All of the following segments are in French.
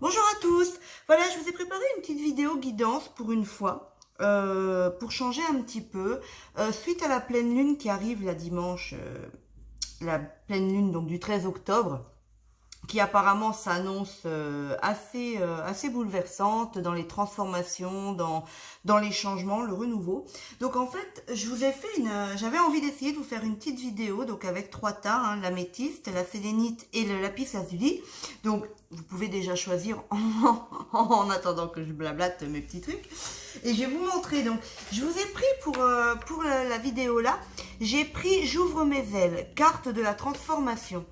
Bonjour à tous. Voilà, je vous ai préparé une petite vidéo guidance pour une fois, pour changer un petit peu. Suite à la pleine lune qui arrive la dimanche, la pleine lune donc du 13 octobre, qui apparemment s'annonce assez bouleversante dans les transformations, dans les changements, le renouveau. Donc en fait, j'avais envie d'essayer de vous faire une petite vidéo, donc avec trois tas, hein, l'améthyste, la sélénite et le lapis lazuli. Donc vous pouvez déjà choisir en attendant que je blablate mes petits trucs. Et je vais vous montrer, donc je vous ai pris pour la vidéo là, j'ai pris J'ouvre mes ailes, carte de la transformation.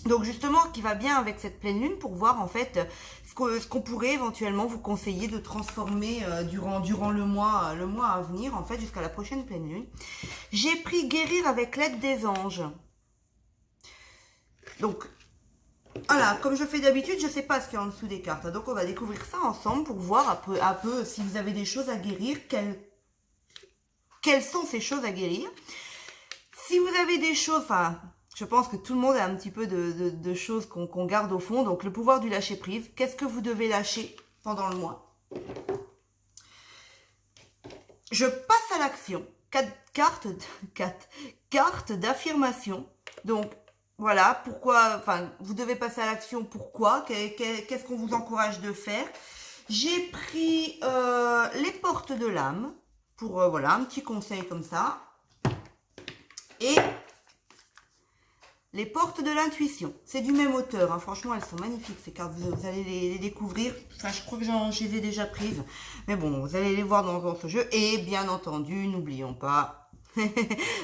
Donc justement, qui va bien avec cette pleine lune pour voir en fait ce qu'on pourrait éventuellement vous conseiller de transformer durant le mois à venir, en fait jusqu'à la prochaine pleine lune. J'ai pris guérir avec l'aide des anges. Donc voilà, comme je fais d'habitude, je ne sais pas ce qu'il y a en dessous des cartes. Donc on va découvrir ça ensemble pour voir un peu si vous avez des choses à guérir, quelles sont ces choses à guérir. Si vous avez des choses, enfin, je pense que tout le monde a un petit peu de choses qu'on garde au fond. Donc, le pouvoir du lâcher-prise. Qu'est-ce que vous devez lâcher pendant le mois? Je passe à l'action. Quatre cartes d'affirmation. Donc, voilà, pourquoi, enfin, vous devez passer à l'action. Pourquoi? Qu'est-ce qu'on vous encourage de faire? J'ai pris les portes de l'âme. Pour, voilà, un petit conseil comme ça. Et les portes de l'intuition, c'est du même auteur, hein. Franchement elles sont magnifiques ces cartes, vous allez les découvrir, enfin je crois que je les ai déjà prises, mais bon, vous allez les voir dans ce jeu, et bien entendu, n'oublions pas,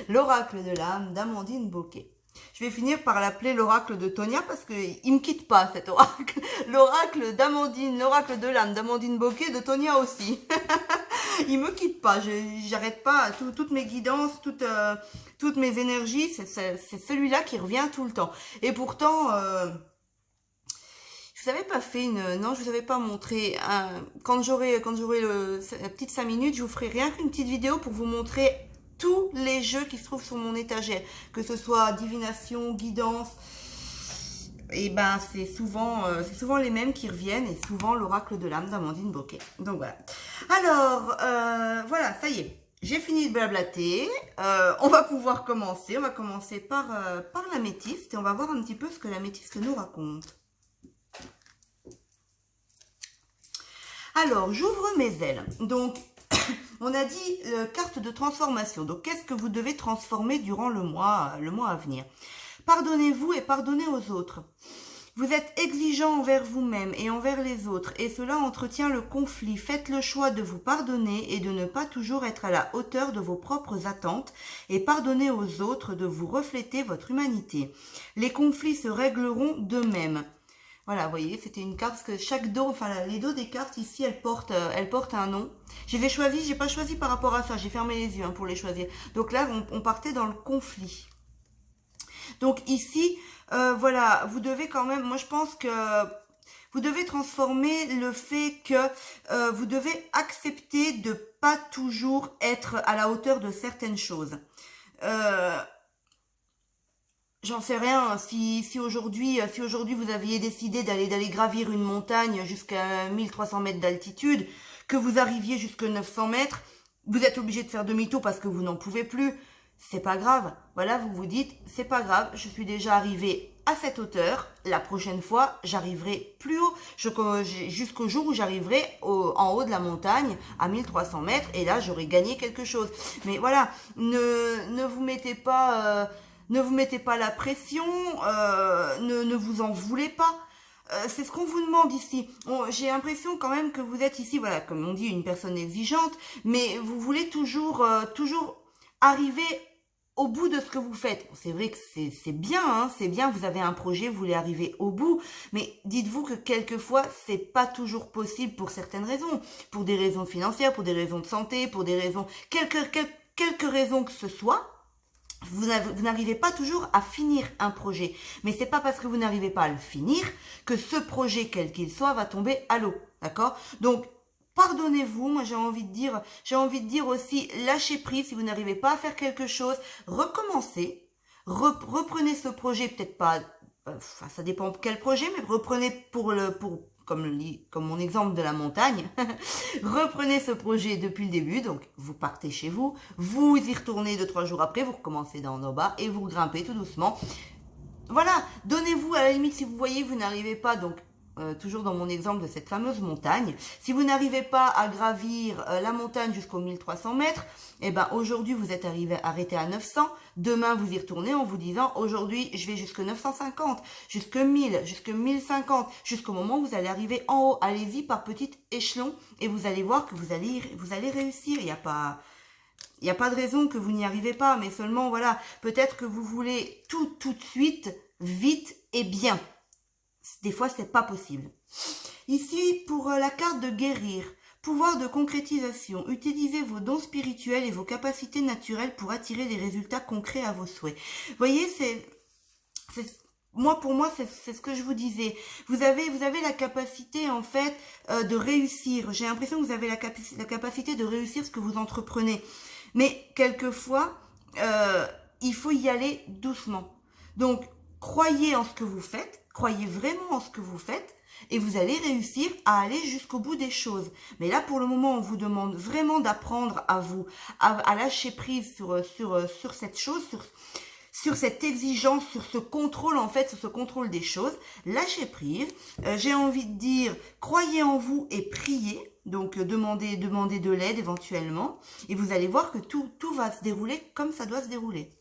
l'oracle de l'âme d'Amandine Bocquet. Je vais finir par l'appeler l'oracle de Tonia parce qu'il me quitte pas cet oracle, l'oracle d'Amandine, l'oracle de l'âme d'Amandine Bocquet, de Tonia aussi. Il me quitte pas, j'arrête pas, toutes mes guidances, toutes mes énergies, c'est celui-là qui revient tout le temps. Et pourtant, je vous avais pas fait non, je vous avais pas montré, quand j'aurai la petite 5 minutes, je vous ferai rien qu'une petite vidéo pour vous montrer tous les jeux qui se trouvent sur mon étagère, que ce soit divination, guidance, et ben c'est souvent les mêmes qui reviennent, et souvent l'oracle de l'âme d'Amandine Bocquet. Donc voilà. Alors voilà, ça y est, j'ai fini de blablater. On va pouvoir commencer. On va commencer par l'améthyste et on va voir un petit peu ce que l'améthyste nous raconte. Alors, j'ouvre mes ailes. Donc, on a dit carte de transformation. Donc, qu'est-ce que vous devez transformer durant le mois à venir? Pardonnez-vous et pardonnez aux autres. Vous êtes exigeant envers vous-même et envers les autres, et cela entretient le conflit. Faites le choix de vous pardonner et de ne pas toujours être à la hauteur de vos propres attentes, et pardonnez aux autres de vous refléter votre humanité. Les conflits se régleront d'eux-mêmes. Voilà, vous voyez, c'était une carte, parce que chaque dos, enfin les dos des cartes ici, elles portent un nom. J'ai pas choisi par rapport à ça, j'ai fermé les yeux hein, pour les choisir. Donc là, on partait dans le conflit. Donc ici, voilà, vous devez quand même, moi je pense que vous devez transformer le fait que vous devez accepter de pas toujours être à la hauteur de certaines choses. J'en sais rien, si aujourd'hui vous aviez décidé d'aller gravir une montagne jusqu'à 1300 mètres d'altitude, que vous arriviez jusqu'à 900 mètres, vous êtes obligé de faire demi-tour parce que vous n'en pouvez plus. C'est pas grave. Voilà, vous vous dites, c'est pas grave, je suis déjà arrivé à cette hauteur. La prochaine fois, j'arriverai plus haut, jusqu'au jour où j'arriverai en haut de la montagne à 1300 mètres et là, j'aurai gagné quelque chose. Mais voilà, ne vous mettez pas la pression, ne vous en voulez pas. C'est ce qu'on vous demande ici. J'ai l'impression quand même que vous êtes ici, voilà, comme on dit, une personne exigeante, mais vous voulez toujours arriver au bout de ce que vous faites. C'est vrai que c'est bien, hein, c'est bien, vous avez un projet, vous voulez arriver au bout, mais dites-vous que quelquefois, c'est pas toujours possible pour certaines raisons, pour des raisons financières, pour des raisons de santé, pour des raisons, quelques raisons que ce soit. Vous n'arrivez pas toujours à finir un projet. Mais c'est pas parce que vous n'arrivez pas à le finir que ce projet, quel qu'il soit, va tomber à l'eau. D'accord? Donc, pardonnez-vous. Moi, j'ai envie de dire aussi, lâchez prise si vous n'arrivez pas à faire quelque chose. Recommencez. Reprenez ce projet, peut-être pas, enfin, ça dépend de quel projet, mais reprenez comme mon exemple de la montagne, reprenez ce projet depuis le début, donc vous partez chez vous, vous y retournez 2-3 jours après, vous recommencez d'en bas et vous grimpez tout doucement. Voilà, donnez-vous à la limite si vous voyez que vous n'arrivez pas, donc toujours dans mon exemple de cette fameuse montagne, si vous n'arrivez pas à gravir la montagne jusqu'aux 1300 mètres, eh ben aujourd'hui vous êtes arrêté à 900, demain vous y retournez en vous disant aujourd'hui je vais jusque 950, jusque 1000, jusque 1050, jusqu'au moment où vous allez arriver en haut. Allez-y par petits échelons et vous allez voir que vous allez réussir. Il n'y a pas de raison que vous n'y arrivez pas, mais seulement voilà, peut-être que vous voulez tout de suite, vite et bien. Des fois, c'est pas possible. Ici, pour la carte de guérir, pouvoir de concrétisation, utilisez vos dons spirituels et vos capacités naturelles pour attirer des résultats concrets à vos souhaits. Vous voyez, pour moi, c'est ce que je vous disais. Vous avez la capacité, en fait, de réussir. J'ai l'impression que vous avez la capacité de réussir ce que vous entreprenez. Mais, quelquefois, il faut y aller doucement. Donc, croyez en ce que vous faites. Croyez vraiment en ce que vous faites et vous allez réussir à aller jusqu'au bout des choses. Mais là, pour le moment, on vous demande vraiment d'apprendre à lâcher prise sur cette chose, sur cette exigence, sur ce contrôle, en fait, sur ce contrôle des choses. Lâchez prise. J'ai envie de dire, croyez en vous et priez. Donc, demandez de l'aide éventuellement. Et vous allez voir que tout va se dérouler comme ça doit se dérouler.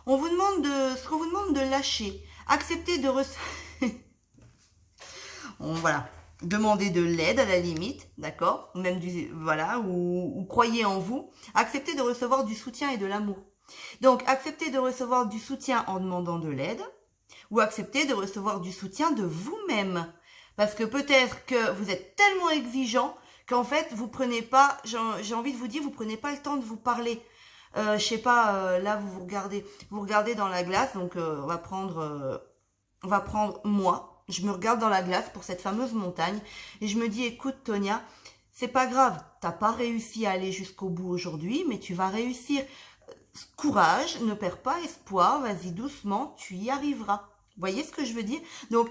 Ce qu'on vous demande de lâcher. Acceptez de voilà, demandez de l'aide à la limite, d'accord, même ou croyez en vous. Acceptez de recevoir du soutien et de l'amour. Donc, acceptez de recevoir du soutien en demandant de l'aide, ou acceptez de recevoir du soutien de vous-même, parce que peut-être que vous êtes tellement exigeant qu'en fait vous prenez pas, j'ai envie de vous dire, vous prenez pas le temps de vous parler. Je sais pas, là vous regardez dans la glace, donc on va prendre moi, je me regarde dans la glace pour cette fameuse montagne et je me dis écoute Tonia, c'est pas grave, t'as pas réussi à aller jusqu'au bout aujourd'hui, mais tu vas réussir. Courage, ne perds pas espoir, vas-y doucement, tu y arriveras. Vous voyez ce que je veux dire? Donc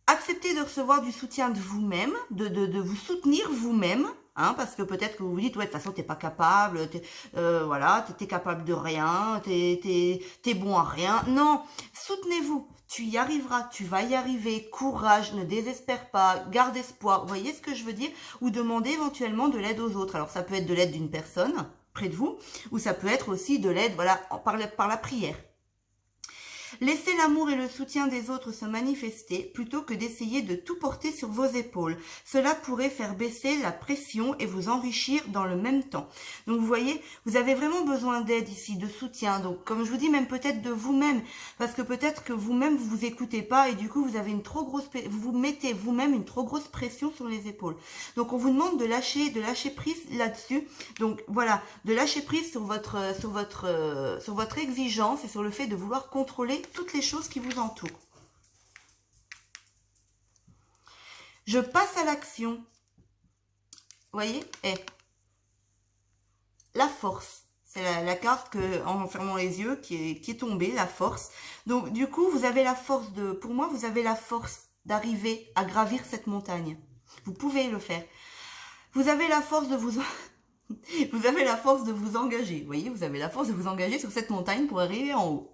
acceptez de recevoir du soutien de vous-même, de vous soutenir vous-même. Hein, parce que peut-être que vous vous dites, ouais, de toute façon, t'es pas capable, voilà, t'es capable de rien, t'es bon à rien. Non, soutenez-vous, tu y arriveras, tu vas y arriver, courage, ne désespère pas, garde espoir. Vous voyez ce que je veux dire? Ou demandez éventuellement de l'aide aux autres. Alors, ça peut être de l'aide d'une personne près de vous, ou ça peut être aussi de l'aide, voilà, par la prière. Laissez l'amour et le soutien des autres se manifester plutôt que d'essayer de tout porter sur vos épaules. Cela pourrait faire baisser la pression et vous enrichir dans le même temps. Donc vous voyez, vous avez vraiment besoin d'aide ici, de soutien. Donc comme je vous dis, même peut-être de vous-même, parce que peut-être que vous-même vous vous écoutez pas et du coup vous avez vous mettez vous-même une trop grosse pression sur les épaules. Donc on vous demande de lâcher prise là-dessus. Donc voilà, de lâcher prise sur votre exigence et sur le fait de vouloir contrôler toutes les choses qui vous entourent. Je passe à l'action. Vous voyez, la force. C'est la carte en fermant les yeux qui est tombée, la force. Donc du coup, vous avez la force pour moi, vous avez la force d'arriver à gravir cette montagne. Vous pouvez le faire. Vous avez la force de vous engager. Vous voyez, vous avez la force de vous engager sur cette montagne pour arriver en haut.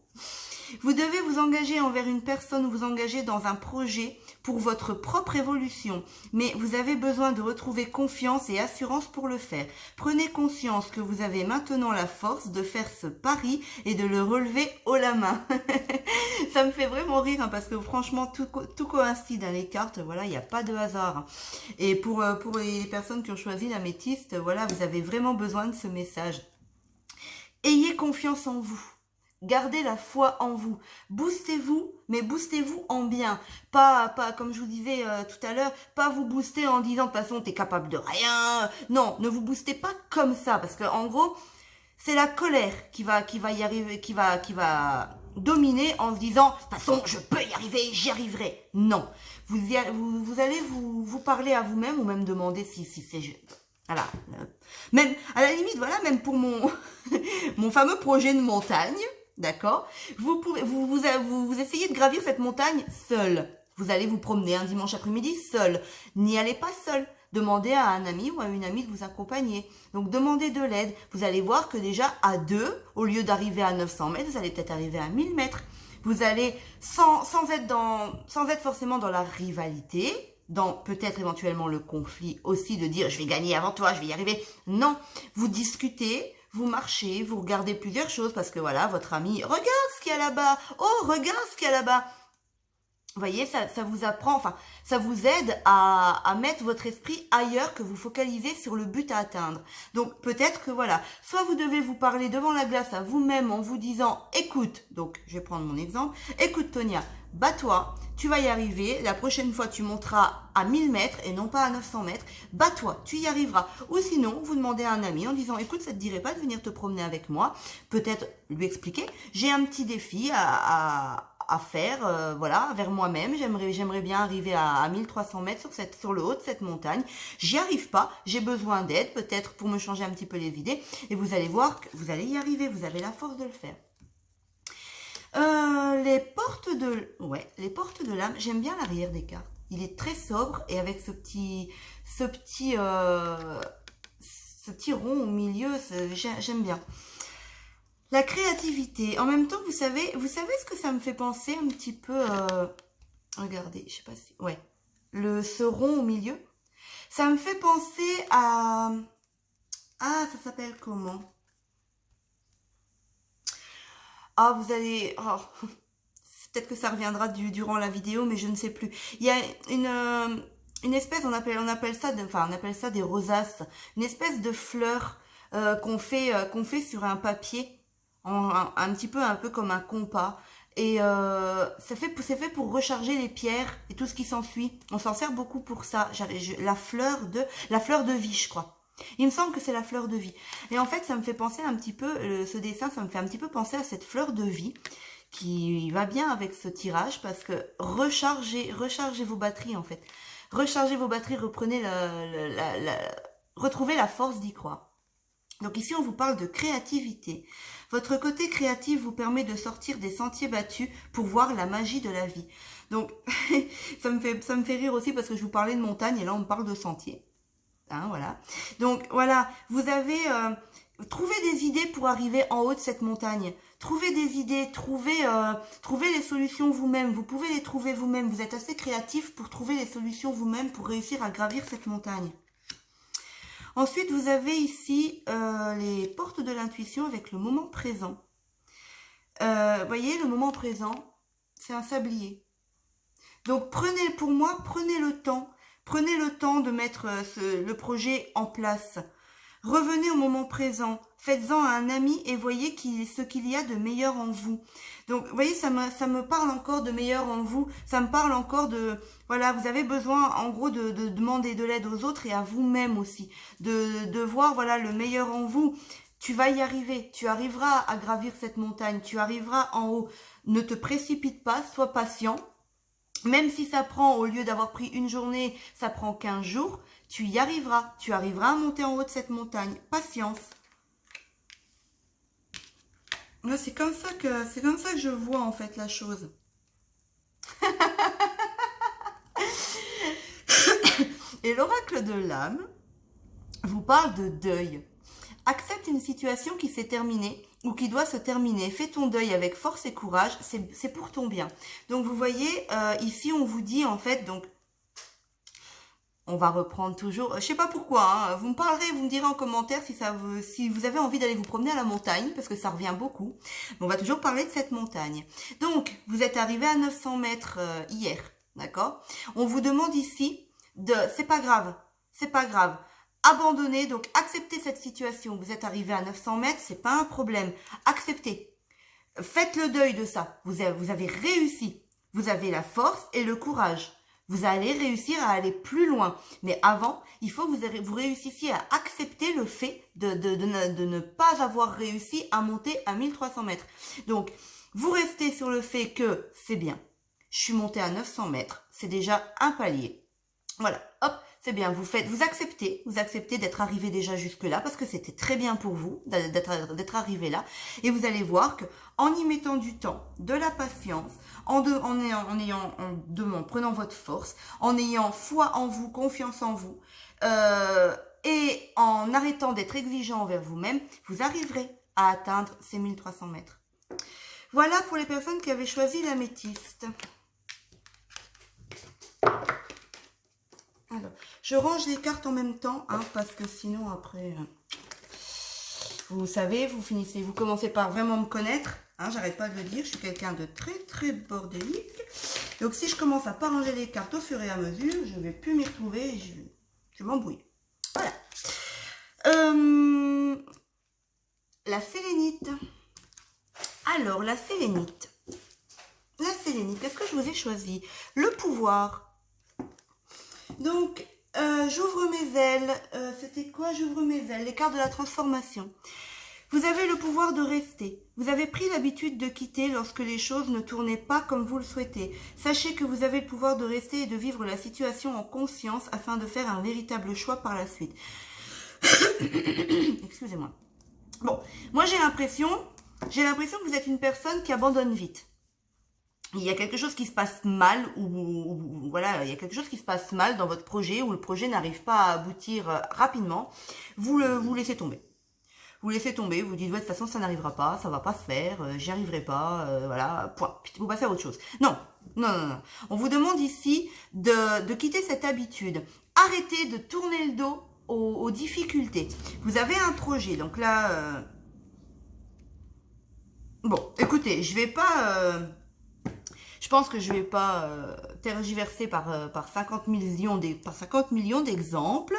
Vous devez vous engager envers une personne ou vous engager dans un projet pour votre propre évolution. Mais vous avez besoin de retrouver confiance et assurance pour le faire. Prenez conscience que vous avez maintenant la force de faire ce pari et de le relever haut la main. Ça me fait vraiment rire hein, parce que franchement, tout coïncide dans les cartes. Voilà, il n'y a pas de hasard. Et pour les personnes qui ont choisi l'améthyste, voilà, vous avez vraiment besoin de ce message. Ayez confiance en vous. Gardez la foi en vous. Boostez-vous, mais boostez-vous en bien. Pas comme je vous disais tout à l'heure, pas vous booster en disant de toute façon t'es capable de rien. Non, ne vous boostez pas comme ça parce que en gros, c'est la colère qui va y arriver, qui va dominer en se disant de toute façon je peux y arriver, j'y arriverai. Non, vous allez vous parler à vous-même ou même demander si c'est voilà. Même à la limite voilà, même pour mon mon fameux projet de montagne. D'accord, vous essayez de gravir cette montagne seul. Vous allez vous promener un dimanche après-midi seul. N'y allez pas seul. Demandez à un ami ou à une amie de vous accompagner. Donc, demandez de l'aide. Vous allez voir que déjà, à deux, au lieu d'arriver à 900 mètres, vous allez peut-être arriver à 1000 mètres. Vous allez, sans être forcément dans la rivalité, dans peut-être éventuellement le conflit aussi, de dire « je vais gagner avant toi, je vais y arriver ». Non, vous discutez, vous marchez, vous regardez plusieurs choses parce que voilà, votre ami « regarde ce qu'il y a là-bas, oh, regarde ce qu'il y a là-bas ». Vous voyez, ça vous apprend, enfin, ça vous aide à mettre votre esprit ailleurs, que vous focalisez sur le but à atteindre. Donc, peut-être que voilà, soit vous devez vous parler devant la glace à vous-même en vous disant, écoute, donc, je vais prendre mon exemple, écoute Tonia, bats-toi, tu vas y arriver, la prochaine fois tu monteras à 1000 mètres et non pas à 900 mètres, bats-toi, tu y arriveras. Ou sinon, vous demandez à un ami en disant, écoute, ça te dirait pas de venir te promener avec moi, peut-être lui expliquer, j'ai un petit défi à faire, voilà, vers moi-même. J'aimerais bien arriver à 1300 mètres sur le haut de cette montagne. J'y arrive pas, j'ai besoin d'aide, peut-être pour me changer un petit peu les idées. Et vous allez voir que vous allez y arriver, vous avez la force de le faire. Les portes de l'âme, j'aime bien l'arrière des cartes. Il est très sobre et avec ce petit rond au milieu, j'aime bien. La créativité. En même temps, vous savez ce que ça me fait penser un petit peu... regardez, je sais pas si... Ouais. Ce rond au milieu. Ça me fait penser à... Ah, ça s'appelle comment? Ah, vous allez... Oh. Peut-être que ça reviendra durant la vidéo, mais je ne sais plus. Il y a une espèce, on appelle ça des rosaces. Une espèce de fleur qu'on fait sur un papier. Un petit peu comme un compas et c'est fait pour recharger les pierres et tout ce qui s'ensuit. On s'en sert beaucoup pour ça. La fleur de vie, je crois. Il me semble que c'est la fleur de vie. Et en fait, ça me fait penser un petit peu, ce dessin, ça me fait un petit peu penser à cette fleur de vie qui va bien avec ce tirage parce que rechargez vos batteries en fait. Rechargez vos batteries, retrouvez la force d'y croire. Donc ici, on vous parle de créativité. Votre côté créatif vous permet de sortir des sentiers battus pour voir la magie de la vie. Donc, ça me fait rire aussi parce que je vous parlais de montagne et là, on me parle de sentiers. Hein, voilà. Donc, voilà, vous avez... trouvé des idées pour arriver en haut de cette montagne. Trouvez des idées, trouvez les solutions vous-même. Vous pouvez les trouver vous-même. Vous êtes assez créatif pour trouver les solutions vous-même pour réussir à gravir cette montagne. Ensuite, vous avez ici les portes de l'intuition avec le moment présent. Voyez, le moment présent, c'est un sablier. Donc, prenez le temps. Prenez le temps de mettre le projet en place. Revenez au moment présent. Faites-en à un ami et voyez ce qu'il y a de meilleur en vous. Donc, vous voyez, ça me parle encore de meilleur en vous. Ça me parle encore de... Voilà, vous avez besoin, en gros, de demander de l'aide aux autres et à vous-même aussi. De voir, voilà, le meilleur en vous. Tu vas y arriver. Tu arriveras à gravir cette montagne. Tu arriveras en haut. Ne te précipite pas. Sois patient. Même si ça prend, au lieu d'avoir pris une journée, ça prend 15 jours, tu y arriveras. Tu arriveras à monter en haut de cette montagne. Patience. C'est comme ça que je vois en fait la chose. Et l'oracle de l'âme vous parle de deuil. Accepte une situation qui s'est terminée ou qui doit se terminer. Fais ton deuil avec force et courage, c'est pour ton bien. Donc vous voyez, ici on vous dit en fait, donc on va reprendre toujours, je sais pas pourquoi, hein, vous me direz en commentaire si vous avez envie d'aller vous promener à la montagne, parce que ça revient beaucoup. Mais on va toujours parler de cette montagne. Donc, vous êtes arrivé à 900 mètres hier, d'accord? On vous demande ici c'est pas grave, abandonnez, donc acceptez cette situation. Vous êtes arrivé à 900 mètres, c'est pas un problème. Acceptez. Faites le deuil de ça. Vous avez réussi. Vous avez la force et le courage. Vous allez réussir à aller plus loin. Mais avant, il faut que vous réussissiez à accepter le fait de ne pas avoir réussi à monter à 1300 mètres. Donc, vous restez sur le fait que c'est bien. Je suis montée à 900 mètres. C'est déjà un palier. Voilà, hop, c'est bien, vous acceptez d'être arrivé déjà jusque-là parce que c'était très bien pour vous d'être arrivé là. Et vous allez voir que en y mettant du temps, de la patience, en prenant votre force, en ayant foi en vous, confiance en vous, et en arrêtant d'être exigeant envers vous-même, vous arriverez à atteindre ces 1300 mètres. Voilà pour les personnes qui avaient choisi l'améthyste. Alors, je range les cartes en même temps, hein, parce que sinon après, vous savez, vous commencez par vraiment me connaître, hein, j'arrête pas de le dire, je suis quelqu'un de très très bordélique. Donc si je commence à pas ranger les cartes au fur et à mesure, je vais plus m'y retrouver, et je m'embrouille. Voilà. La sélénite. Alors, la sélénite, qu'est-ce que je vous ai choisi? Le pouvoir. Donc, j'ouvre mes ailes. C'était quoi? J'ouvre mes ailes. Les cartes de la transformation. Vous avez le pouvoir de rester. Vous avez pris l'habitude de quitter lorsque les choses ne tournaient pas comme vous le souhaitez. Sachez que vous avez le pouvoir de rester et de vivre la situation en conscience afin de faire un véritable choix par la suite. Excusez-moi. Bon, moi j'ai l'impression que vous êtes une personne qui abandonne vite. Il y a quelque chose qui se passe mal, ou voilà, il y a quelque chose qui se passe mal dans votre projet, où le projet n'arrive pas à aboutir rapidement, vous laissez tomber. Vous laissez tomber, vous dites, ouais, de toute façon, ça n'arrivera pas, ça va pas se faire, j'y arriverai pas, voilà, point. Puis vous passez à autre chose. Non. On vous demande ici de quitter cette habitude. Arrêtez de tourner le dos aux difficultés. Vous avez un projet, donc là... Bon, écoutez, je pense que je vais pas tergiverser par 50 millions d'exemples.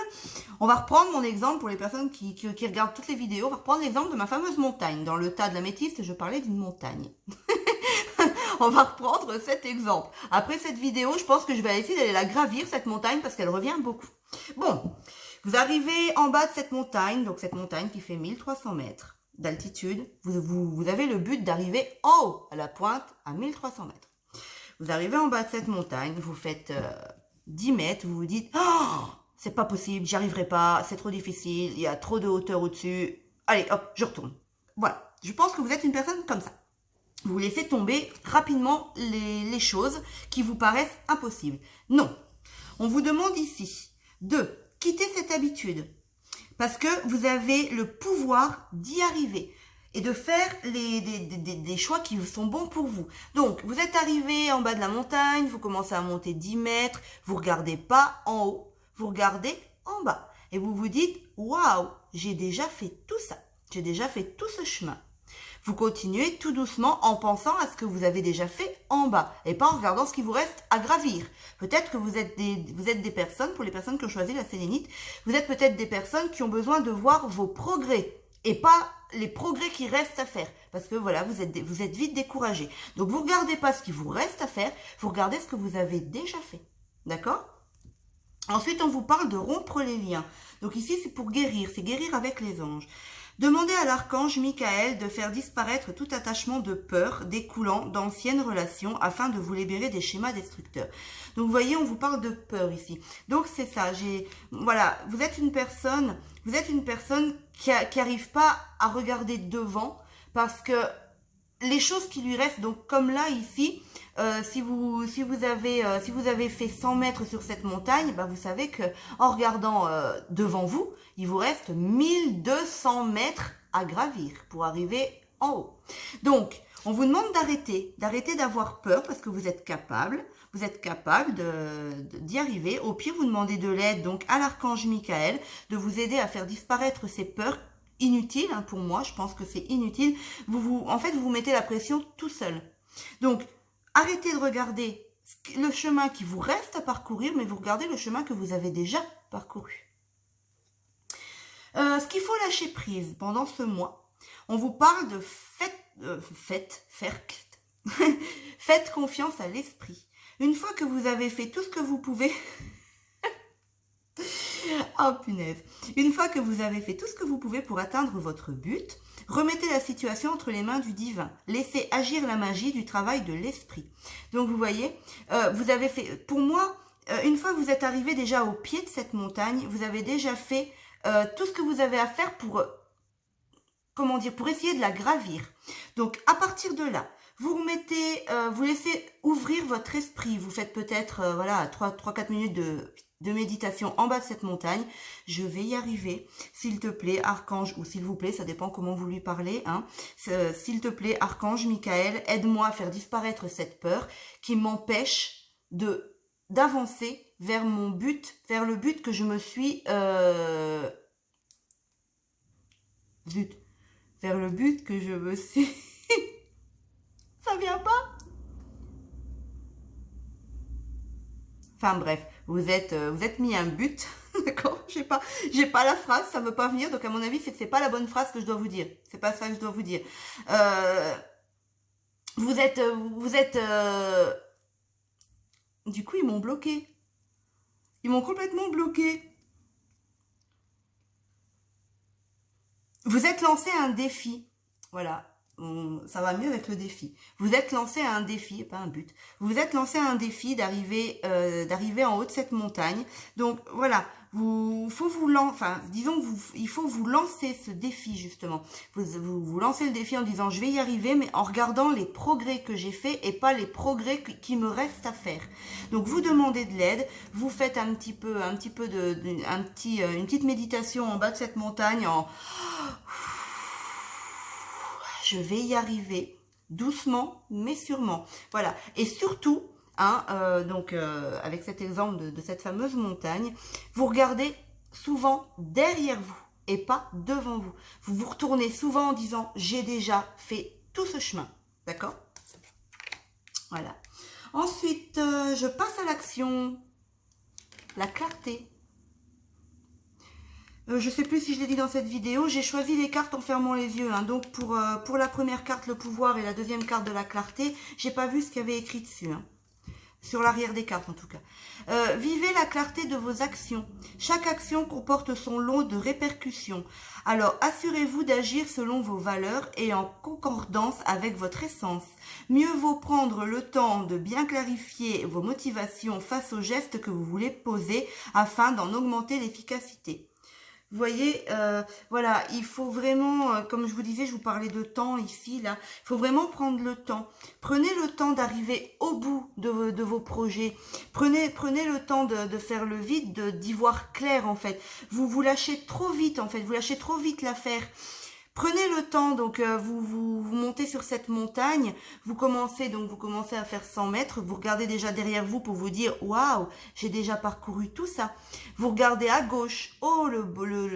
On va reprendre mon exemple pour les personnes qui regardent toutes les vidéos. On va reprendre l'exemple de ma fameuse montagne. Dans le tas de l'améthyste, je parlais d'une montagne. On va reprendre cet exemple. Après cette vidéo, je pense que je vais essayer d'aller la gravir, cette montagne, parce qu'elle revient beaucoup. Bon, vous arrivez en bas de cette montagne, donc cette montagne qui fait 1300 mètres d'altitude. Vous avez le but d'arriver en haut, à la pointe, à 1300 mètres. Vous arrivez en bas de cette montagne, vous faites 10 mètres, vous vous dites « Oh, c'est pas possible, j'y arriverai pas, c'est trop difficile, il y a trop de hauteur au-dessus. Allez, hop, je retourne. » Voilà, je pense que vous êtes une personne comme ça. Vous laissez tomber rapidement les choses qui vous paraissent impossibles. Non, on vous demande ici de quitter cette habitude parce que vous avez le pouvoir d'y arriver et de faire des choix qui sont bons pour vous. Donc, vous êtes arrivé en bas de la montagne, vous commencez à monter 10 mètres, vous regardez pas en haut, vous regardez en bas. Et vous vous dites, waouh, j'ai déjà fait tout ça, j'ai déjà fait tout ce chemin. Vous continuez tout doucement en pensant à ce que vous avez déjà fait en bas et pas en regardant ce qui vous reste à gravir. Peut-être que vous êtes des personnes, pour les personnes qui ont choisi la sélénite, vous êtes peut-être des personnes qui ont besoin de voir vos progrès et pas les progrès qui restent à faire. Parce que voilà, vous êtes vite découragé. Donc vous regardez pas ce qui vous reste à faire, vous regardez ce que vous avez déjà fait. D'accord ? Ensuite, on vous parle de rompre les liens. Donc ici, c'est pour guérir, c'est guérir avec les anges. Demandez à l'archange Michael de faire disparaître tout attachement de peur découlant d'anciennes relations afin de vous libérer des schémas destructeurs. Donc vous voyez, on vous parle de peur ici. Donc c'est ça, voilà, vous êtes une personne qui arrive pas à regarder devant parce que les choses qui lui restent, donc comme là ici, si vous avez fait 100 mètres sur cette montagne, bah vous savez que en regardant devant vous, il vous reste 1200 mètres à gravir pour arriver en haut. Donc, on vous demande d'arrêter d'avoir peur parce que vous êtes capable d'y arriver. Au pire, vous demandez de l'aide donc à l'archange Michael de vous aider à faire disparaître ces peurs inutiles. Hein, pour moi, je pense que c'est inutile. En fait, vous vous mettez la pression tout seul. Donc, arrêtez de regarder le chemin qui vous reste à parcourir, mais vous regardez le chemin que vous avez déjà parcouru. Ce qu'il faut lâcher prise pendant ce mois, on vous parle de faites confiance à l'esprit. Une fois que vous avez fait tout ce que vous pouvez... Oh punaise. Une fois que vous avez fait tout ce que vous pouvez pour atteindre votre but, remettez la situation entre les mains du divin. Laissez agir la magie du travail de l'esprit. Donc vous voyez, vous avez fait... Pour moi, une fois que vous êtes arrivé déjà au pied de cette montagne, vous avez déjà fait tout ce que vous avez à faire pour, comment dire, pour essayer de la gravir. Donc, à partir de là, vous remettez, vous laissez ouvrir votre esprit. Vous faites peut-être, voilà, 3-4 minutes de méditation en bas de cette montagne. Je vais y arriver. S'il te plaît, archange, ou s'il vous plaît, ça dépend comment vous lui parlez, hein. S'il te plaît, archange Michael, aide-moi à faire disparaître cette peur qui m'empêche d'avancer vers mon but, vers le but que je me suis... Zut. Vers le but que je me suis... Ça vient pas? Enfin bref, vous êtes mis un but, d'accord? J'ai pas la phrase, ça veut pas venir, donc à mon avis, c'est que c'est pas la bonne phrase que je dois vous dire. C'est pas ça que je dois vous dire. Vous êtes... Du coup, ils m'ont bloqué. Ils m'ont complètement bloqué. Vous êtes lancé un défi. Voilà. Ça va mieux avec le défi. Vous êtes lancé à un défi, et pas un but. Vous êtes lancé à un défi d'arriver en haut de cette montagne. Donc voilà, il faut vous lancer ce défi justement. Vous lancez le défi en disant je vais y arriver, mais en regardant les progrès que j'ai faits et pas les progrès qui me restent à faire. Donc vous demandez de l'aide, vous faites une petite méditation en bas de cette montagne en je vais y arriver, doucement mais sûrement. Voilà. Et surtout, hein, avec cet exemple de cette fameuse montagne, vous regardez souvent derrière vous et pas devant vous. Vous vous retournez souvent en disant « j'ai déjà fait tout ce chemin ». D'accord? Voilà. Ensuite, je passe à l'action. La clarté. Je sais plus si je l'ai dit dans cette vidéo, j'ai choisi les cartes en fermant les yeux. Hein. Donc pour la première carte, le pouvoir, et la deuxième carte de la clarté, j'ai pas vu ce qu'il y avait écrit dessus. Hein. Sur l'arrière des cartes en tout cas. Vivez la clarté de vos actions. Chaque action comporte son lot de répercussions. Alors assurez-vous d'agir selon vos valeurs et en concordance avec votre essence. Mieux vaut prendre le temps de bien clarifier vos motivations face aux gestes que vous voulez poser afin d'en augmenter l'efficacité. Vous voyez, voilà, il faut vraiment, comme je vous disais, je vous parlais de temps ici, là, il faut vraiment prendre le temps. Prenez le temps d'arriver au bout de vos projets. Prenez le temps de faire le vide, d'y voir clair, en fait. Vous lâchez trop vite, en fait, vous lâchez trop vite l'affaire. Prenez le temps, donc vous montez sur cette montagne, vous commencez à faire 100 mètres, vous regardez déjà derrière vous pour vous dire « Waouh, j'ai déjà parcouru tout ça ». Vous regardez à gauche, oh,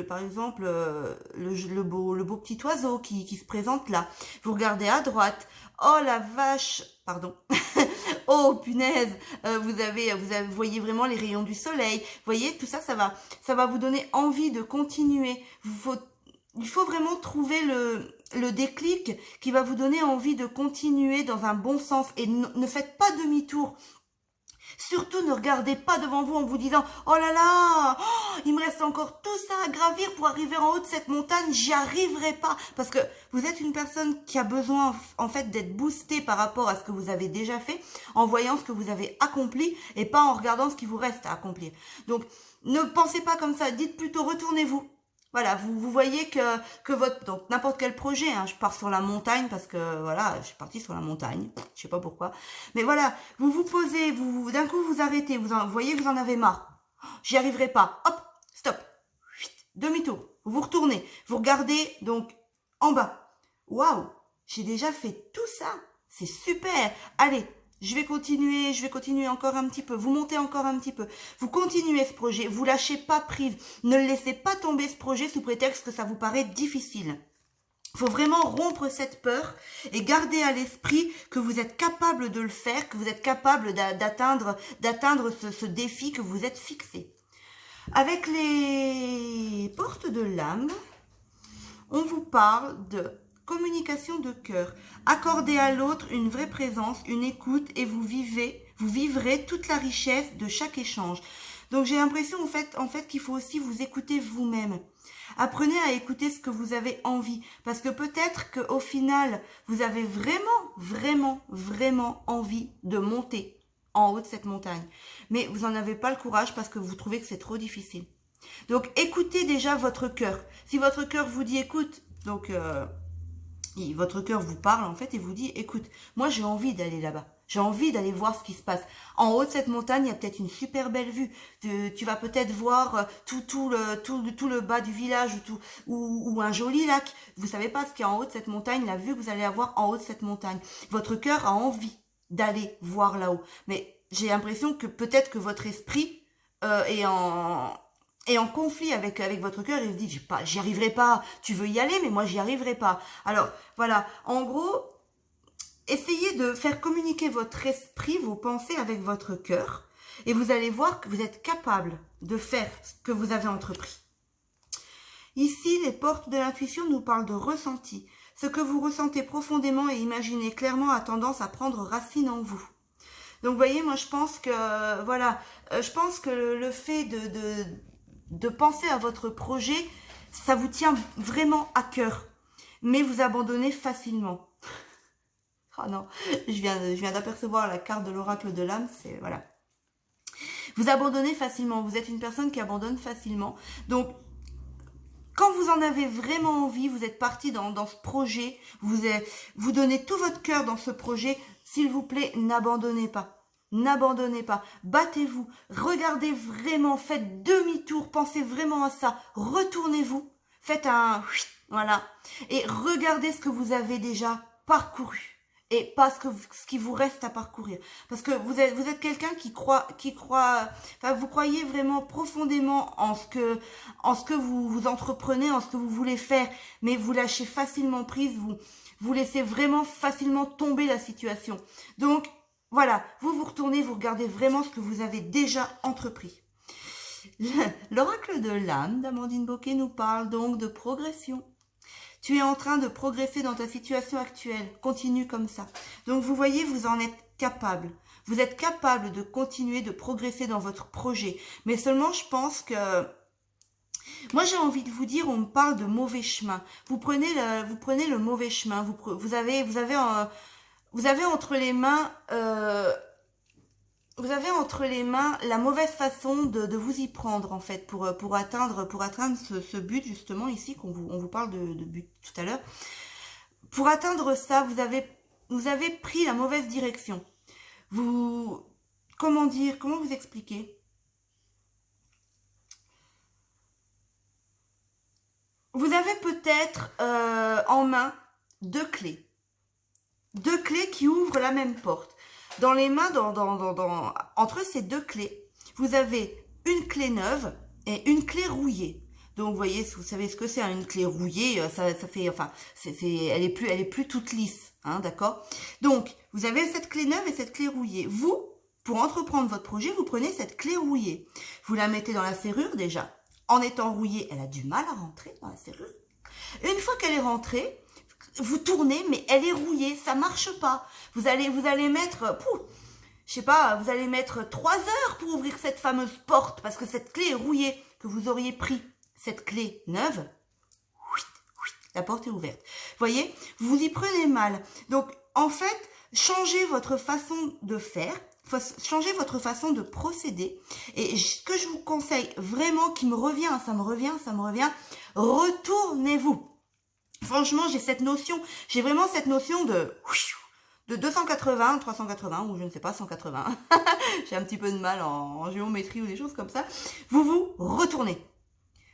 par exemple, le beau petit oiseau qui se présente là. Vous regardez à droite, oh la vache, pardon, oh punaise, vous voyez vraiment les rayons du soleil. Vous voyez, tout ça, ça va vous donner envie de continuer. Il faut vraiment trouver le déclic qui va vous donner envie de continuer dans un bon sens et ne faites pas demi-tour. Surtout ne regardez pas devant vous en vous disant « Oh là là, il me reste encore tout ça à gravir pour arriver en haut de cette montagne, j'y arriverai pas ». Parce que vous êtes une personne qui a besoin en fait d'être boostée par rapport à ce que vous avez déjà fait, en voyant ce que vous avez accompli et pas en regardant ce qui vous reste à accomplir. Donc ne pensez pas comme ça, dites plutôt retournez-vous. Voilà, vous voyez que donc n'importe quel projet, hein, je pars sur la montagne parce que voilà, je suis partie sur la montagne, je sais pas pourquoi, mais voilà, vous vous posez, d'un coup vous arrêtez, vous voyez, vous en avez marre, j'y arriverai pas, hop, stop, demi-tour, vous vous retournez, vous regardez donc en bas, waouh, j'ai déjà fait tout ça, c'est super, allez. Je vais continuer encore un petit peu. Vous montez encore un petit peu. Vous continuez ce projet. Vous lâchez pas prise. Ne laissez pas tomber ce projet sous prétexte que ça vous paraît difficile. Il faut vraiment rompre cette peur et garder à l'esprit que vous êtes capable de le faire, que vous êtes capable d'atteindre ce défi que vous êtes fixé. Avec les portes de l'âme, on vous parle de communication de cœur. Accordez à l'autre une vraie présence, une écoute et vous vivrez toute la richesse de chaque échange. Donc j'ai l'impression en fait qu'il faut aussi vous écouter vous-même. Apprenez à écouter ce que vous avez envie parce que peut-être qu'au final, vous avez vraiment envie de monter. en haut de cette montagne. Mais vous n'en avez pas le courage parce que vous trouvez que c'est trop difficile. Donc écoutez déjà votre cœur. Si votre cœur vous dit écoute, donc votre cœur vous parle en fait et vous dit écoute, moi j'ai envie d'aller là-bas. J'ai envie d'aller voir ce qui se passe. En haut de cette montagne, il y a peut-être une super belle vue. Tu vas peut-être voir tout le bas du village ou un joli lac. Vous savez pas ce qu'il y a en haut de cette montagne, la vue que vous allez avoir en haut de cette montagne. Votre cœur a envie d'aller voir là-haut. Mais j'ai l'impression que peut-être que votre esprit est en conflit avec votre cœur et se dit j'y arriverai pas. Tu veux y aller, mais moi j'y arriverai pas. Alors voilà, en gros. Essayez de faire communiquer votre esprit, vos pensées avec votre cœur et vous allez voir que vous êtes capable de faire ce que vous avez entrepris. Ici, les portes de l'intuition nous parlent de ressenti. Ce que vous ressentez profondément et imaginez clairement a tendance à prendre racine en vous. Donc, vous voyez, moi, je pense que, voilà, je pense que le fait de penser à votre projet, ça vous tient vraiment à cœur, mais vous abandonnez facilement. Oh non, je viens d'apercevoir la carte de l'oracle de l'âme, c'est voilà. Vous abandonnez facilement, vous êtes une personne qui abandonne facilement. Donc, quand vous en avez vraiment envie, vous êtes parti dans ce projet, vous donnez tout votre cœur dans ce projet, s'il vous plaît, n'abandonnez pas. N'abandonnez pas, battez-vous, regardez vraiment, faites demi-tour, pensez vraiment à ça, retournez-vous, faites un... Voilà, et regardez ce que vous avez déjà parcouru. Et pas ce qui vous reste à parcourir. Parce que vous êtes quelqu'un qui croit, enfin, vous croyez vraiment profondément en ce que vous entreprenez, en ce que vous voulez faire, mais vous lâchez facilement prise, vous laissez vraiment facilement tomber la situation. Donc, voilà, vous retournez, vous regardez vraiment ce que vous avez déjà entrepris. L'oracle de l'âme d'Amandine Bocquet nous parle donc de progression. Tu es en train de progresser dans ta situation actuelle. Continue comme ça. Donc, vous voyez, vous en êtes capable. Vous êtes capable de continuer de progresser dans votre projet. Mais seulement, je pense que... Moi, j'ai envie de vous dire, on me parle de mauvais chemin. Vous prenez le mauvais chemin. Vous avez entre les mains... Vous avez entre les mains la mauvaise façon de vous y prendre, en fait, pour atteindre ce but, justement, ici, on vous parle de but tout à l'heure. Pour atteindre ça, vous avez pris la mauvaise direction. Comment vous expliquer? Vous avez peut-être en main deux clés qui ouvrent la même porte. Dans les mains, entre ces deux clés, vous avez une clé neuve et une clé rouillée. Donc, vous voyez, vous savez ce que c'est, hein, une clé rouillée, ça fait, enfin, elle est plus toute lisse, hein, d'accord? Donc, vous avez cette clé neuve et cette clé rouillée. Vous, pour entreprendre votre projet, vous prenez cette clé rouillée. Vous la mettez dans la serrure déjà. En étant rouillée, elle a du mal à rentrer dans la serrure. Une fois qu'elle est rentrée, vous tournez, mais elle est rouillée, ça marche pas. Vous allez mettre, je sais pas, vous allez mettre 3 heures pour ouvrir cette fameuse porte, parce que cette clé est rouillée, que vous auriez pris cette clé neuve, la porte est ouverte. Vous voyez, vous y prenez mal. Donc, en fait, changez votre façon de faire, changez votre façon de procéder. Et ce que je vous conseille vraiment, ça me revient, retournez-vous. Franchement, j'ai vraiment cette notion de 280, 380 ou je ne sais pas, 180. J'ai un petit peu de mal en géométrie ou des choses comme ça. Vous retournez.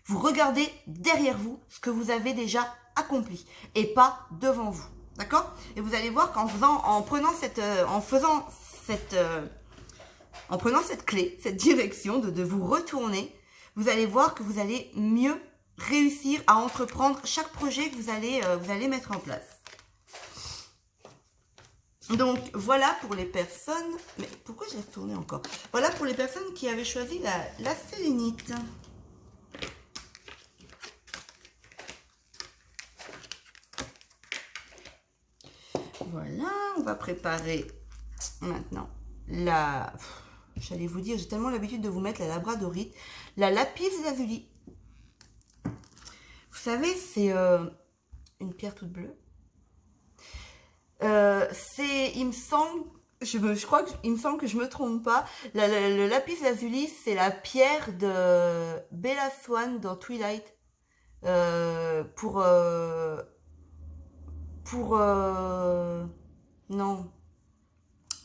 Vous regardez derrière vous ce que vous avez déjà accompli et pas devant vous. D'accord? Et vous allez voir qu'en prenant cette clé, cette direction de vous retourner, vous allez voir que vous allez mieux réussir à entreprendre chaque projet que vous allez mettre en place. Donc, voilà pour les personnes... Mais pourquoi j'ai retourné encore? Voilà pour les personnes qui avaient choisi la sélénite. Voilà, on va préparer maintenant j'allais vous dire, j'ai tellement l'habitude de vous mettre la labradorite, la lapis lazuli. Vous savez, c'est une pierre toute bleue. Il me semble, je crois il me semble que je me trompe pas. Le lapis lazuli, c'est la pierre de Bella Swan dans Twilight. Euh, pour, euh, pour, non,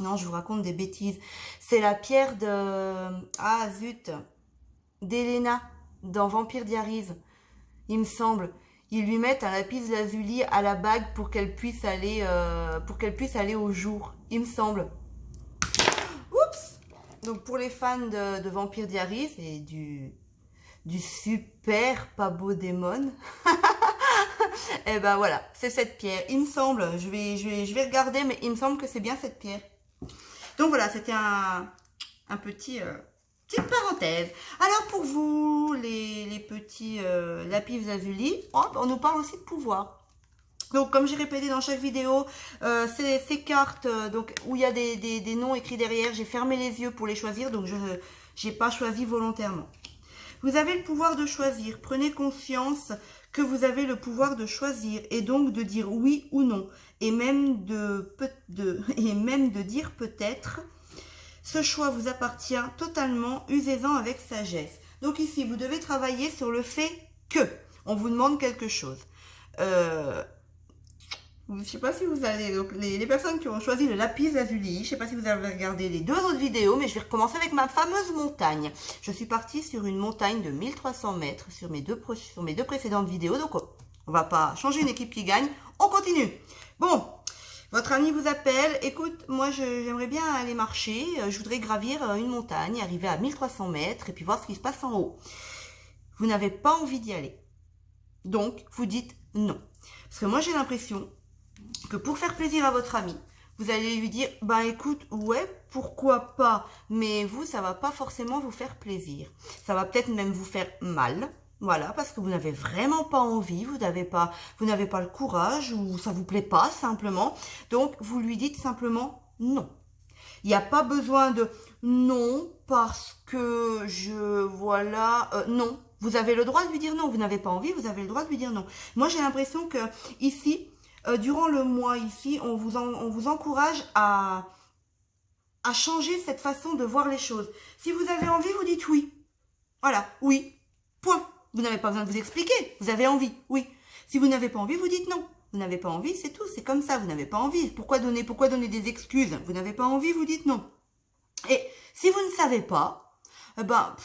non, je vous raconte des bêtises. C'est la pierre de, ah zut, d'Elena dans Vampire Diaries, il me semble. Ils lui mettent un lapis lazuli à la bague pour qu'elle puisse aller au jour, il me semble. Oups! Donc pour les fans de Vampire Diaries et du super pas beau démon, et ben voilà, c'est cette pierre. Il me semble, je vais regarder, mais il me semble que c'est bien cette pierre. Donc voilà, c'était un petit, petite parenthèse. Alors pour vous, les petits lapis lazuli, on nous parle aussi de pouvoir. Donc, comme j'ai répété dans chaque vidéo, ces cartes donc, où il y a des noms écrits derrière, j'ai fermé les yeux pour les choisir, donc je n'ai pas choisi volontairement. Vous avez le pouvoir de choisir. Prenez conscience que vous avez le pouvoir de choisir et donc de dire oui ou non. Et même de dire peut-être. Ce choix vous appartient totalement, usez-en avec sagesse. Donc ici, vous devez travailler sur le fait que on vous demande quelque chose. Je ne sais pas si vous allez, donc les personnes qui ont choisi le lapis lazuli, je ne sais pas si vous avez regardé les deux autres vidéos, mais je vais recommencer avec ma fameuse montagne. Je suis partie sur une montagne de 1300 mètres sur mes deux précédentes vidéos, donc on va pas changer une équipe qui gagne, on continue. Bon, votre ami vous appelle, écoute, moi j'aimerais bien aller marcher, je voudrais gravir une montagne, arriver à 1300 mètres et puis voir ce qui se passe en haut. Vous n'avez pas envie d'y aller, donc vous dites non. Parce que moi j'ai l'impression que pour faire plaisir à votre ami, vous allez lui dire, bah écoute, ouais, pourquoi pas, mais vous, ça va pas forcément vous faire plaisir. Ça va peut-être même vous faire mal, voilà, parce que vous n'avez vraiment pas envie, vous n'avez pas le courage, ou ça vous plaît pas, simplement. Donc, vous lui dites simplement non. Il n'y a pas besoin de non, parce que voilà, non. Vous avez le droit de lui dire non, vous n'avez pas envie, vous avez le droit de lui dire non. Moi, j'ai l'impression que ici, durant le mois ici, on vous encourage à changer cette façon de voir les choses. Si vous avez envie, vous dites oui. Voilà, oui, point. Vous n'avez pas besoin de vous expliquer, vous avez envie, oui. Si vous n'avez pas envie, vous dites non. Vous n'avez pas envie, c'est tout, c'est comme ça, vous n'avez pas envie. Pourquoi donner des excuses? Vous n'avez pas envie, vous dites non. Et si vous ne savez pas, ben,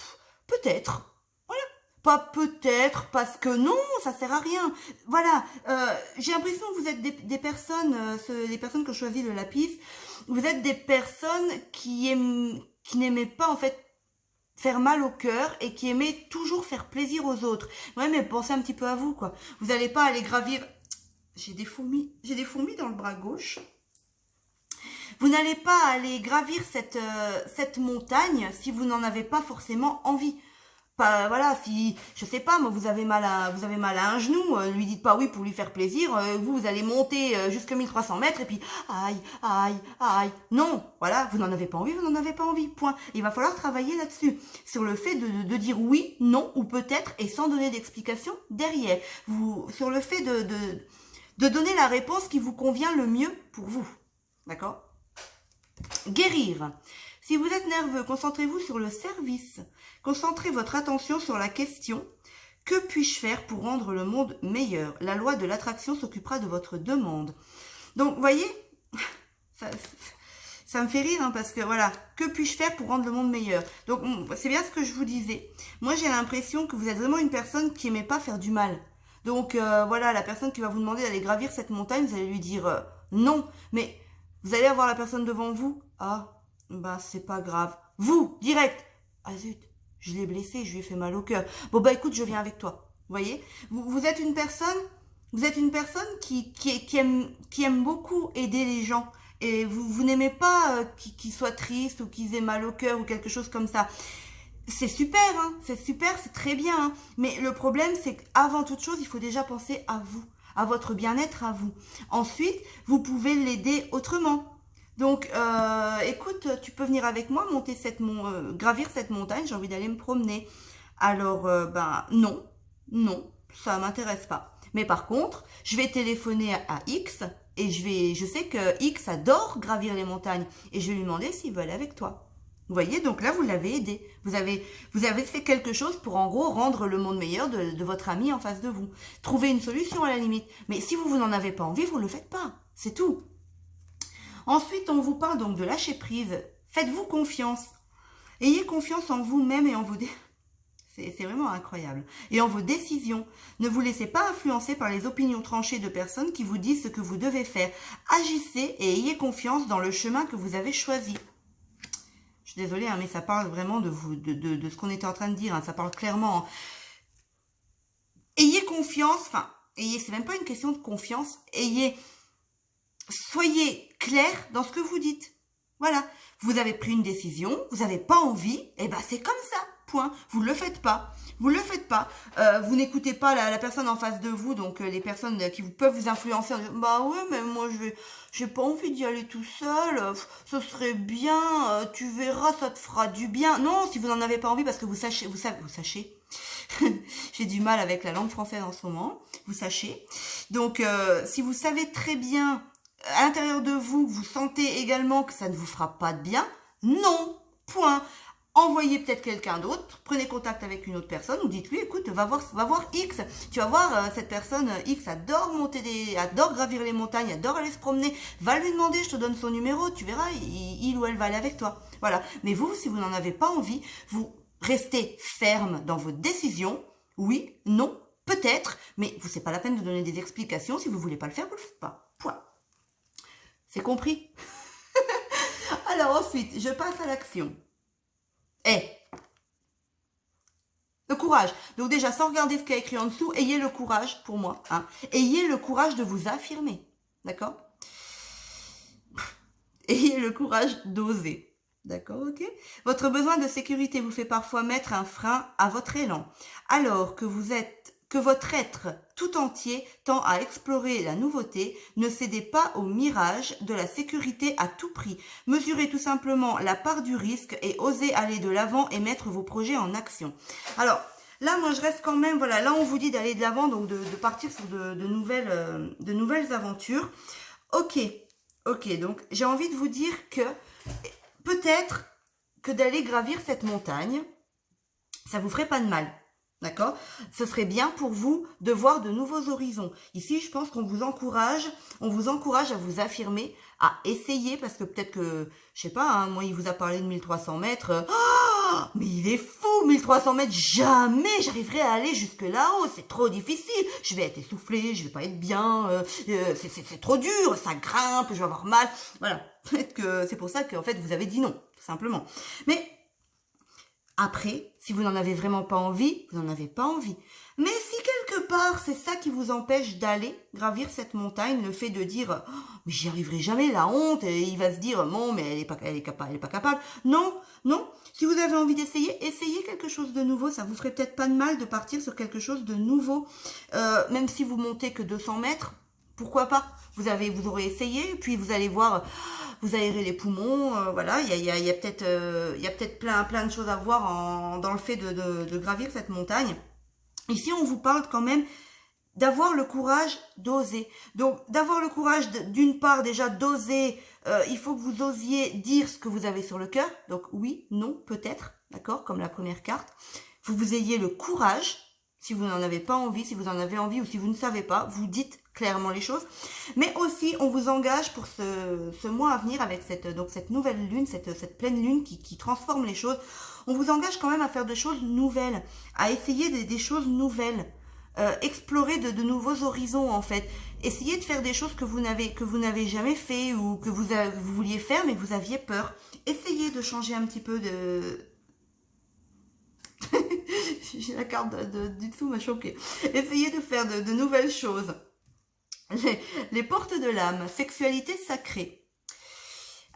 peut-être. Pas peut-être, parce que non, ça sert à rien. Voilà, j'ai l'impression que vous êtes des personnes, les personnes qui ont choisi le lapis, vous êtes des personnes qui n'aimaient pas en fait faire mal au cœur et qui aimaient toujours faire plaisir aux autres. Ouais, mais pensez un petit peu à vous, quoi. Vous n'allez pas aller gravir... J'ai des fourmis dans le bras gauche. Vous n'allez pas aller gravir cette montagne si vous n'en avez pas forcément envie. Pas, voilà, si, je sais pas, moi, vous avez mal à un genou, lui dites pas oui pour lui faire plaisir, vous allez monter jusqu'à 1300 mètres et puis, aïe, aïe, aïe. Non, voilà, vous n'en avez pas envie, vous n'en avez pas envie, point. Il va falloir travailler là-dessus, sur le fait de dire oui, non ou peut-être et sans donner d'explication derrière. Sur le fait de donner la réponse qui vous convient le mieux pour vous. D'accord? Guérir. Si vous êtes nerveux, concentrez-vous sur le service. Concentrez votre attention sur la question « Que puis-je faire pour rendre le monde meilleur ?» La loi de l'attraction s'occupera de votre demande. Donc, vous voyez, ça me fait rire, hein, parce que voilà, que puis-je faire pour rendre le monde meilleur? Donc, c'est bien ce que je vous disais. Moi, j'ai l'impression que vous êtes vraiment une personne qui n'aimait pas faire du mal. Donc, voilà, la personne qui va vous demander d'aller gravir cette montagne, vous allez lui dire non. Mais vous allez avoir la personne devant vous. Ah, bah, c'est pas grave. Vous, direct. Ah zut, je l'ai blessé, je lui ai fait mal au cœur. Bon, bah, écoute, je viens avec toi. Vous voyez, vous êtes une personne qui aime beaucoup aider les gens. Et vous n'aimez pas qu'ils soient tristes ou qu'ils aient mal au cœur ou quelque chose comme ça. C'est super, hein, c'est très bien. Hein. Mais le problème, c'est qu'avant toute chose, il faut déjà penser à vous, à votre bien-être à vous. Ensuite, vous pouvez l'aider autrement. Donc, écoute, tu peux venir avec moi monter gravir cette montagne, j'ai envie d'aller me promener. Alors, ben non, ça m'intéresse pas. Mais par contre, je vais téléphoner à X et je sais que X adore gravir les montagnes, et je vais lui demander s'il veut aller avec toi. Vous voyez, donc là, vous l'avez aidé. Vous avez fait quelque chose pour, en gros, rendre le monde meilleur de votre ami en face de vous. Trouver une solution à la limite. Mais si vous n'en avez pas envie, vous ne le faites pas. C'est tout. Ensuite, on vous parle donc de lâcher prise. Faites-vous confiance. Ayez confiance en vous-même et en vos... C'est vraiment incroyable. Et en vos décisions. Ne vous laissez pas influencer par les opinions tranchées de personnes qui vous disent ce que vous devez faire. Agissez et ayez confiance dans le chemin que vous avez choisi. Je suis désolée, hein, mais ça parle vraiment de vous, de ce qu'on était en train de dire. Hein, ça parle clairement. Ayez confiance, enfin, c'est même pas une question de confiance. Soyez clair dans ce que vous dites. Voilà. Vous avez pris une décision, vous n'avez pas envie, et ben c'est comme ça. Point. Vous ne le faites pas. Vous ne le faites pas. Vous n'écoutez pas la personne en face de vous, donc les personnes qui peuvent vous influencer en disant, bah ouais, mais moi j'ai pas envie d'y aller tout seul, ce serait bien, tu verras, ça te fera du bien. Non, si vous n'en avez pas envie, parce que vous sachez, j'ai du mal avec la langue française en ce moment, vous sachez. Donc, si vous savez très bien, à l'intérieur de vous, vous sentez également que ça ne vous fera pas de bien, non, point. Envoyez peut-être quelqu'un d'autre, prenez contact avec une autre personne ou dites-lui, écoute, va voir X, tu vas voir, cette personne X adore adore gravir les montagnes, adore aller se promener, va lui demander, je te donne son numéro, tu verras, il ou elle va aller avec toi. Voilà. Mais vous, si vous n'en avez pas envie, vous restez ferme dans vos décisions, oui, non, peut-être, mais c'est pas la peine de donner des explications, si vous voulez pas le faire, vous le faites pas. Point. C'est compris? Alors ensuite, je passe à l'action. Le courage. Donc déjà, sans regarder ce qu'il y a écrit en dessous, ayez le courage, pour moi, hein, ayez le courage de vous affirmer. D'accord? Ayez le courage d'oser. D'accord, ok? Votre besoin de sécurité vous fait parfois mettre un frein à votre élan. Alors que votre être tout entier tend à explorer la nouveauté, ne cédez pas au mirage de la sécurité à tout prix. Mesurez tout simplement la part du risque et osez aller de l'avant et mettre vos projets en action. Alors, là, moi, je reste quand même, voilà, là, on vous dit d'aller de l'avant, donc de partir sur de nouvelles aventures. Ok, donc j'ai envie de vous dire que peut-être que d'aller gravir cette montagne, ça vous ferait pas de mal. D'accord? Ce serait bien pour vous de voir de nouveaux horizons. Ici, je pense qu'on vous encourage à vous affirmer, à essayer, parce que peut-être que, je sais pas, hein, moi, il vous a parlé de 1300 mètres. Mais il est fou, 1300 mètres, jamais j'arriverai à aller jusque là-haut, c'est trop difficile. Je vais être essoufflée, je vais pas être bien, c'est trop dur, ça grimpe, je vais avoir mal. Voilà, peut-être que c'est pour ça qu'en fait, vous avez dit non, tout simplement. Mais après, si vous n'en avez vraiment pas envie, vous n'en avez pas envie. Mais si quelque part, c'est ça qui vous empêche d'aller gravir cette montagne, le fait de dire oh, « mais j'y arriverai jamais, la honte », et il va se dire « non, mais elle est pas capable ». Non, si vous avez envie d'essayer, essayez quelque chose de nouveau, ça vous ferait peut-être pas de mal de partir sur quelque chose de nouveau. Même si vous montez que 200 mètres, pourquoi pas? Vous aurez essayé, puis vous allez voir... Vous aérez les poumons, voilà, il y a peut-être plein de choses à voir dans le fait de gravir cette montagne. Ici, on vous parle quand même d'avoir le courage d'oser. Donc, d'avoir le courage, d'une part, déjà d'oser, il faut que vous osiez dire ce que vous avez sur le cœur. Donc, oui, non, peut-être, d'accord, comme la première carte. Il faut que vous ayez le courage. Si vous n'en avez pas envie, si vous en avez envie ou si vous ne savez pas, vous dites clairement les choses. Mais aussi, on vous engage pour ce mois à venir avec cette nouvelle lune, cette pleine lune qui transforme les choses. On vous engage quand même à faire des choses nouvelles, à essayer des choses nouvelles, explorer de nouveaux horizons en fait. Essayez de faire des choses que vous n'avez jamais fait ou que vous vouliez faire mais que vous aviez peur. Essayez de changer un petit peu de... J'ai la carte du dessous m'a choquée. Essayez de faire de nouvelles choses. Les portes de l'âme, sexualité sacrée.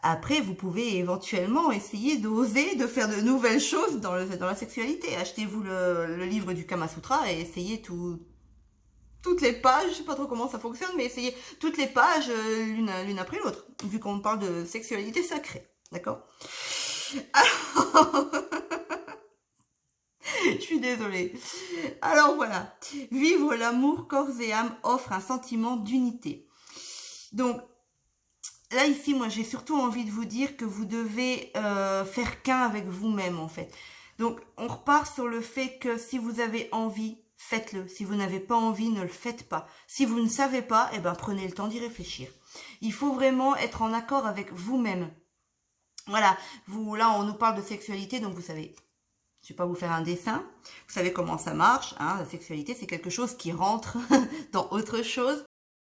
Après, vous pouvez éventuellement essayer d'oser de faire de nouvelles choses dans la sexualité. Achetez-vous le livre du Kama Sutra et essayez toutes les pages. Je sais pas trop comment ça fonctionne, mais essayez toutes les pages l'une après l'autre, vu qu'on parle de sexualité sacrée. D'accord? Alors... Je suis désolée. Alors voilà, vivre l'amour corps et âme offre un sentiment d'unité. Donc, là, ici, moi, j'ai surtout envie de vous dire que vous devez faire qu'un avec vous-même, en fait. Donc, on repart sur le fait que si vous avez envie, faites-le. Si vous n'avez pas envie, ne le faites pas. Si vous ne savez pas, eh ben, prenez le temps d'y réfléchir. Il faut vraiment être en accord avec vous-même. Voilà, vous, là, on nous parle de sexualité, donc vous savez, je vais pas vous faire un dessin. Vous savez comment ça marche, hein, la sexualité, c'est quelque chose qui rentre dans autre chose.